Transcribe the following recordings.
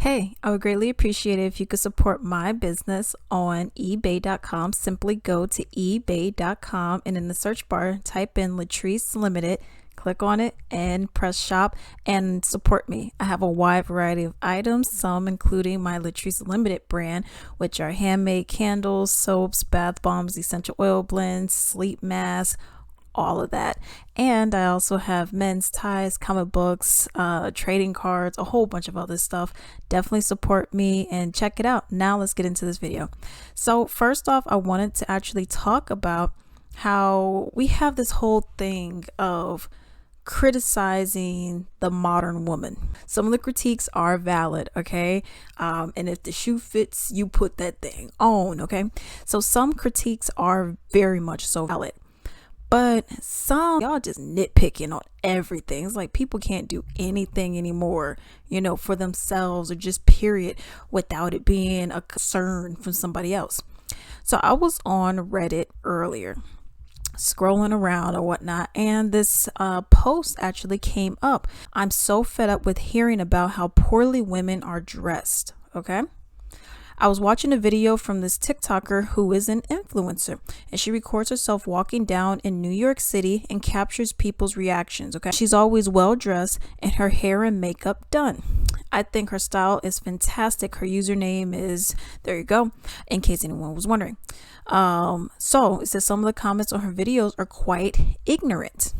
Hey, I would greatly appreciate it if you could support my business on eBay.com. Simply go to eBay.com and in the search bar, type in Latrice Limited, click on it and press shop and support me. I have a wide variety of items, some including my Latrice Limited brand, which are handmade candles, soaps, bath bombs, essential oil blends, sleep masks, all of that. And I also have men's ties, comic books, trading cards, a whole bunch of other stuff. Definitely support me and check it out. Now let's get into this video. So first off, I wanted to actually talk about how we have this whole thing of criticizing the modern woman. Some of the critiques are valid, okay? And if the shoe fits, you put that thing on, okay? So some critiques are very much so valid. But some y'all just nitpicking on everything. It's like people can't do anything anymore, for themselves or just period without it being a concern from somebody else. So I was on Reddit earlier, scrolling around or whatnot, and this post actually came up. I'm so fed up with hearing about how poorly women are dressed, okay? I was watching a video from this TikToker who is an influencer, and she records herself walking down in New York City and captures people's reactions. Okay, she's always well dressed and her hair and makeup done. I think her style is fantastic. Her username is, there you go, in case anyone was wondering. So it says some of the comments on her videos are quite ignorant.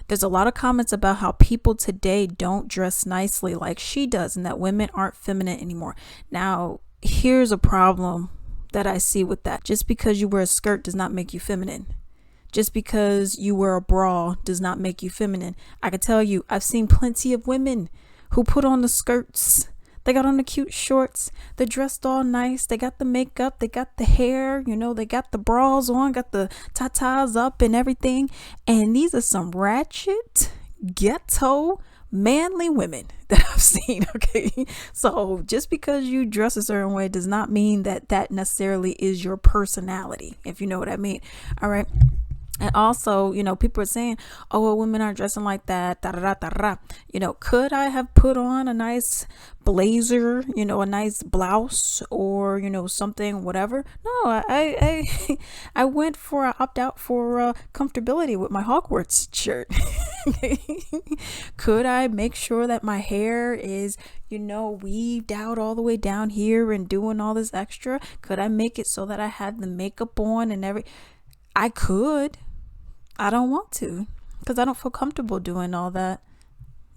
There's a lot of comments about how people today don't dress nicely like she does and that women aren't feminine anymore. Now, here's a problem that I see with that. Just because you wear a skirt does not make you feminine. Just because you wear a bra does not make you feminine. I can tell you, I've seen plenty of women who put on the skirts. They got on the cute shorts. They're dressed all nice. They got the makeup. They got the hair. They got the bras on, got the tatas up and everything. And these are some ratchet, ghetto, manly women that I've seen. Okay, so just because you dress a certain way does not mean that that necessarily is your personality, if you know what I mean. All right. And also, people are saying, oh, well, women aren't dressing like that. Da, da, da, da, da. Could I have put on a nice blazer, a nice blouse or, something, whatever? No, I went for, I opt out for comfortability with my Hogwarts shirt. Could I make sure that my hair is, weaved out all the way down here and doing all this extra? Could I make it so that I had the makeup on and I could. I don't want to because I don't feel comfortable doing all that.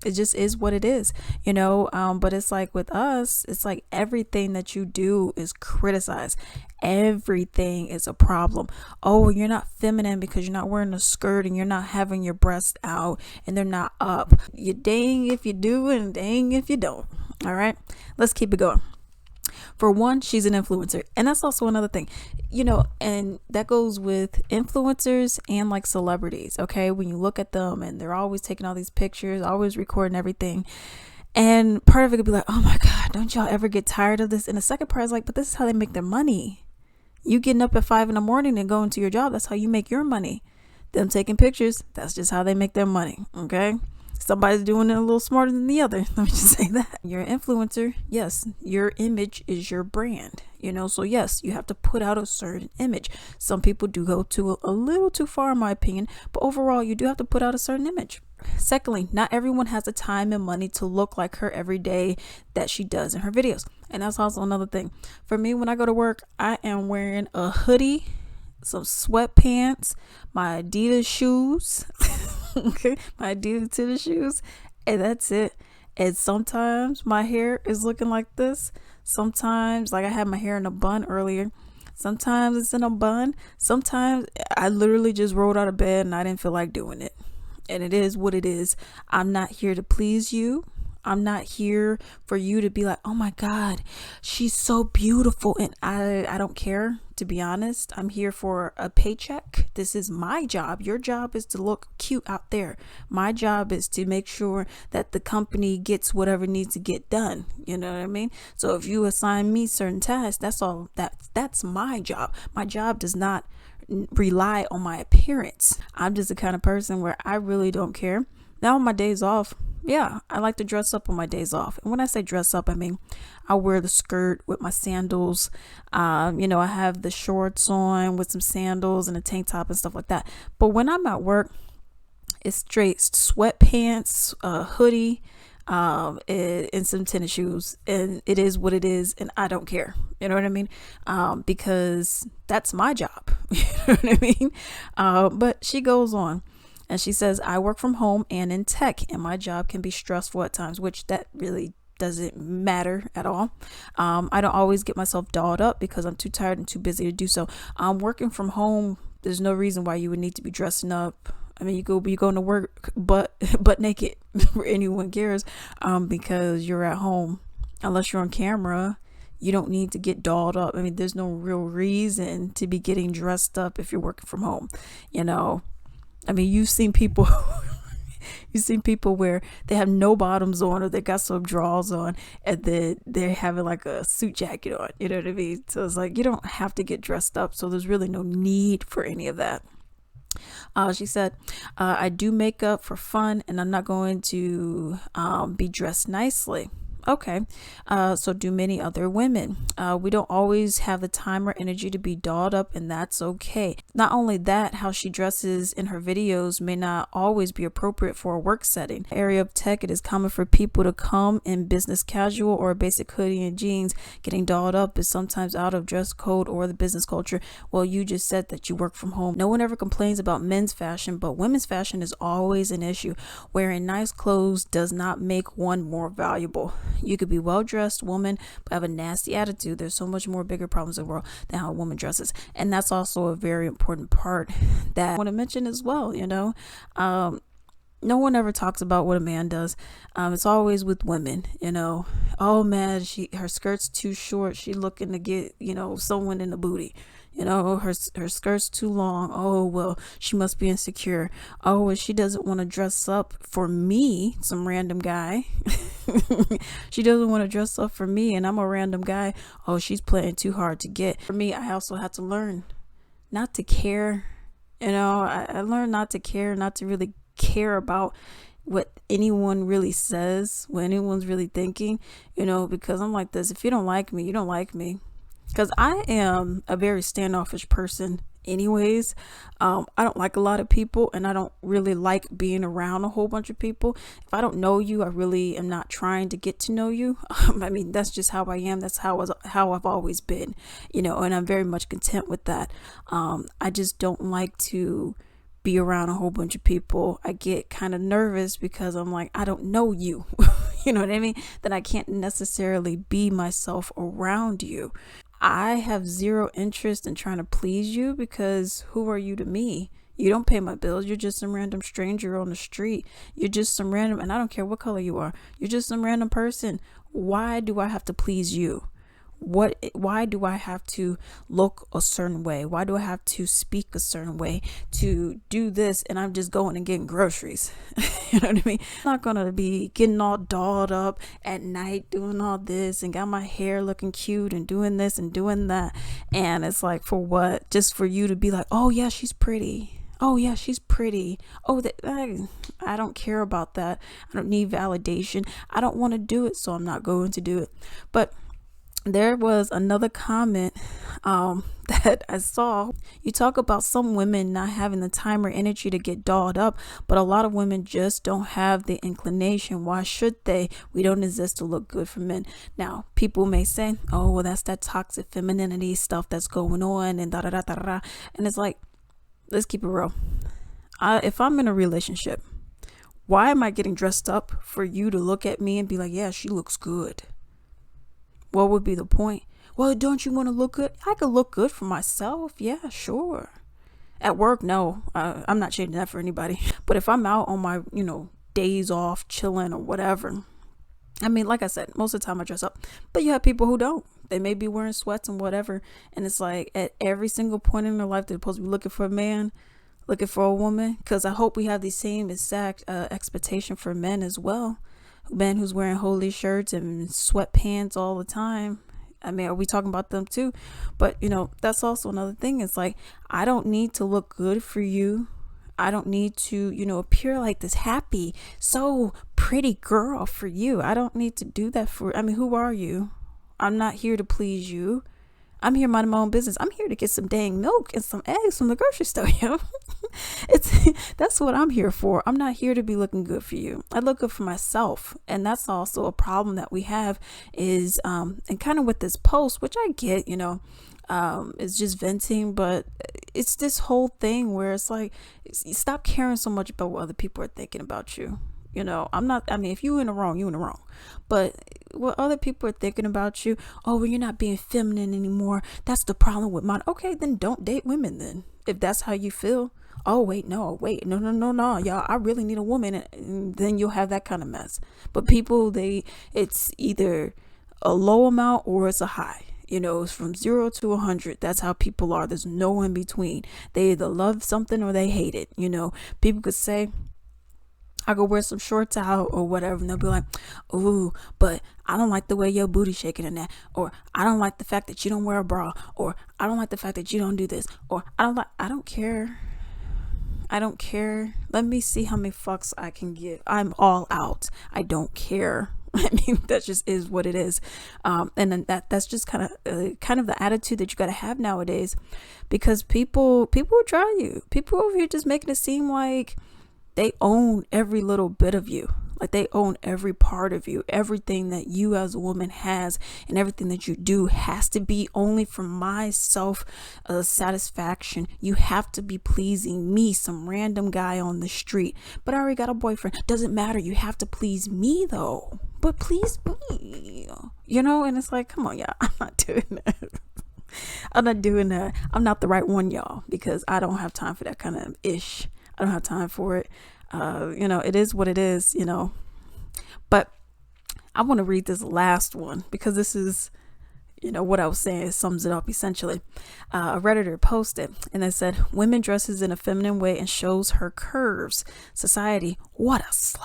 It just is what it is, but it's like with us, it's like everything that you do is criticized. Everything is a problem. Oh, you're not feminine because you're not wearing a skirt and you're not having your breasts out and they're not up. You dang if you do and dang if you don't. All right, let's keep it going. For one, she's an influencer. And that's also another thing, and that goes with influencers and like celebrities. Okay. When you look at them and they're always taking all these pictures, always recording everything. And part of it could be like, oh my God, don't y'all ever get tired of this? And the second part is like, but this is how they make their money. You getting up at 5 a.m. and going to your job. That's how you make your money. Them taking pictures. That's just how they make their money. Okay. Somebody's doing it a little smarter than the other. Let me just say that. You're an influencer. Yes, your image is your brand. So yes, you have to put out a certain image. Some people do go to a little too far, in my opinion, but overall, you do have to put out a certain image. Secondly, not everyone has the time and money to look like her every day that she does in her videos. And that's also another thing. For me, when I go to work, I am wearing a hoodie, some sweatpants, my Adidas shoes, okay, my Adidas tennis shoes, and that's it. And sometimes my hair is looking like this. Sometimes, like I had my hair in a bun earlier. Sometimes it's in a bun. Sometimes I literally just rolled out of bed and I didn't feel like doing it. And it is what it is. I'm not here to please you. I'm not here for you to be like, oh my God, she's so beautiful. And I don't care, to be honest. I'm here for a paycheck. This is my job. Your job is to look cute out there. My job is to make sure that the company gets whatever needs to get done. You know what I mean? So if you assign me certain tasks, that's my job. My job does not rely on my appearance. I'm just the kind of person where I really don't care. Now on my days off, yeah, I like to dress up on my days off. And when I say dress up, I mean I wear the skirt with my sandals. I have the shorts on with some sandals and a tank top and stuff like that. But when I'm at work, it's straight sweatpants, hoodie, and some tennis shoes, and it is what it is, and I don't care. You know what I mean? Because that's my job. You know what I mean? But she goes on, and she says, "I work from home and in tech, and my job can be stressful at times," which that really doesn't matter at all. I don't always get myself dolled up because I'm too tired and too busy to do so. Working from home, there's no reason why you would need to be dressing up. I mean, you going to work but naked for anyone cares, because you're at home. Unless you're on camera, you don't need to get dolled up. I mean, there's no real reason to be getting dressed up if you're working from home. I mean, you've seen people where they have no bottoms on, or they got some drawers on, and then they're having like a suit jacket on. You know what I mean? So it's like, you don't have to get dressed up. So there's really no need for any of that. She said, "I do makeup for fun, and I'm not going to be dressed nicely." Okay. So do many other women. We don't always have the time or energy to be dolled up, and that's okay. Not only that, how she dresses in her videos may not always be appropriate for a work setting. In the area of tech, it is common for people to come in business casual or a basic hoodie and jeans. Getting dolled up is sometimes out of dress code or the business culture. Well, you just said that you work from home. No one ever complains about men's fashion, but women's fashion is always an issue. Wearing nice clothes does not make one more valuable. You could be well-dressed woman but have a nasty attitude. There's so much more bigger problems in the world than how a woman dresses, and that's also a very important part that I want to mention as well. No one ever talks about what a man does. It's always with women. Oh man, her skirt's too short, she looking to get someone in the booty. Her skirt's too long. Oh, well, she must be insecure. Oh, well, she doesn't want to dress up for me, some random guy. She doesn't want to dress up for me, and I'm a random guy. Oh, she's playing too hard to get. For me, I also had to learn not to care. I learned not to care, not to really care about what anyone really says, what anyone's really thinking, because I'm like this. If you don't like me, you don't like me. Because I am a very standoffish person anyways. I don't like a lot of people, and I don't really like being around a whole bunch of people. If I don't know you, I really am not trying to get to know you. I mean, that's just how I am. That's how I've always been, and I'm very much content with that. I just don't like to be around a whole bunch of people. I get kind of nervous because I'm like, I don't know you. You know what I mean? That I can't necessarily be myself around you. I have zero interest in trying to please you, because who are you to me? You don't pay my bills. You're just some random stranger on the street. You're just some random, and I don't care what color you are. You're just some random person. Why do I have to please you? Why do I have to look a certain way? Why do I have to speak a certain way to do this? And I'm just going and getting groceries. You know what I mean? I'm not gonna be getting all dolled up at night doing all this and got my hair looking cute and doing this and doing that. And it's like, for what? Just for you to be like, oh yeah, she's pretty. Oh yeah, she's pretty. Oh, I don't care about that. I don't need validation. I don't want to do it, so I'm not going to do it. But there was another comment that I saw. You talk about some women not having the time or energy to get dolled up, but a lot of women just don't have the inclination. Why should they? We don't exist to look good for men. Now, people may say, oh, well, that's that toxic femininity stuff that's going on, and da da da da da. And it's like, let's keep it real. If I'm in a relationship, why am I getting dressed up for you to look at me and be like, yeah, she looks good? What would be the point? Well, don't you want to look good? I could look good for myself. Yeah, sure. At work, no. I'm not changing that for anybody. But if I'm out on my, days off, chilling or whatever, I mean, like I said, most of the time I dress up. But you have people who don't. They may be wearing sweats and whatever. And it's like, at every single point in their life, they're supposed to be looking for a man, looking for a woman. Because I hope we have the same exact expectation for men as well. Men who's wearing holy shirts and sweatpants all the time. I mean, are we talking about them too? But that's also another thing. It's like, I don't need to look good for you. I don't need to, appear like this happy, so pretty girl for you. I don't need to do that who are you? I'm not here to please you. I'm here minding my own business. I'm here to get some dang milk and some eggs from the grocery store. That's what I'm here for. I'm not here to be looking good for you. I look good for myself. And that's also a problem that we have is, and kind of with this post, which I get, it's just venting, but it's this whole thing where it's like, stop caring so much about what other people are thinking about you. If you in the wrong, you in the wrong. But what other people are thinking about you, oh, well, you're not being feminine anymore. That's the problem with mine. Okay, then don't date women then. If that's how you feel. Oh, no, y'all, I really need a woman. And then you'll have that kind of mess. But people, it's either a low amount or it's a high. It's from 0 to 100. That's how people are. There's no in between. They either love something or they hate it. People could say, I go wear some shorts out or whatever, and they'll be like, ooh, but I don't like the way your booty shaking in that, or I don't like the fact that you don't wear a bra, or I don't like the fact that you don't do this, or I don't care. Let me see how many fucks I can give. I'm all out. I don't care. That just is what it is. And then that's just kind of the attitude that you got to have nowadays, because people will try you. People over here just making it seem like they own every little bit of you. Like they own every part of you. Everything that you as a woman has and everything that you do has to be only for my self satisfaction. You have to be pleasing me, some random guy on the street. But I already got a boyfriend. Doesn't matter. You have to please me though. But please me. And it's like, come on, y'all. I'm not doing that. I'm not the right one, y'all, because I don't have time for that kind of ish. I don't have time for it. It is what it is, but I want to read this last one because this is, what I was saying, it sums it up essentially. A Redditor posted and they said, women dresses in a feminine way and shows her curves. Society, what a slut.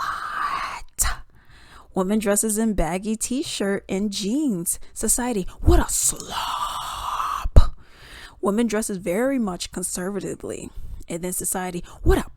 Woman dresses in baggy t-shirt and jeans. Society, what a slob. Woman dresses very much conservatively. And then society, what a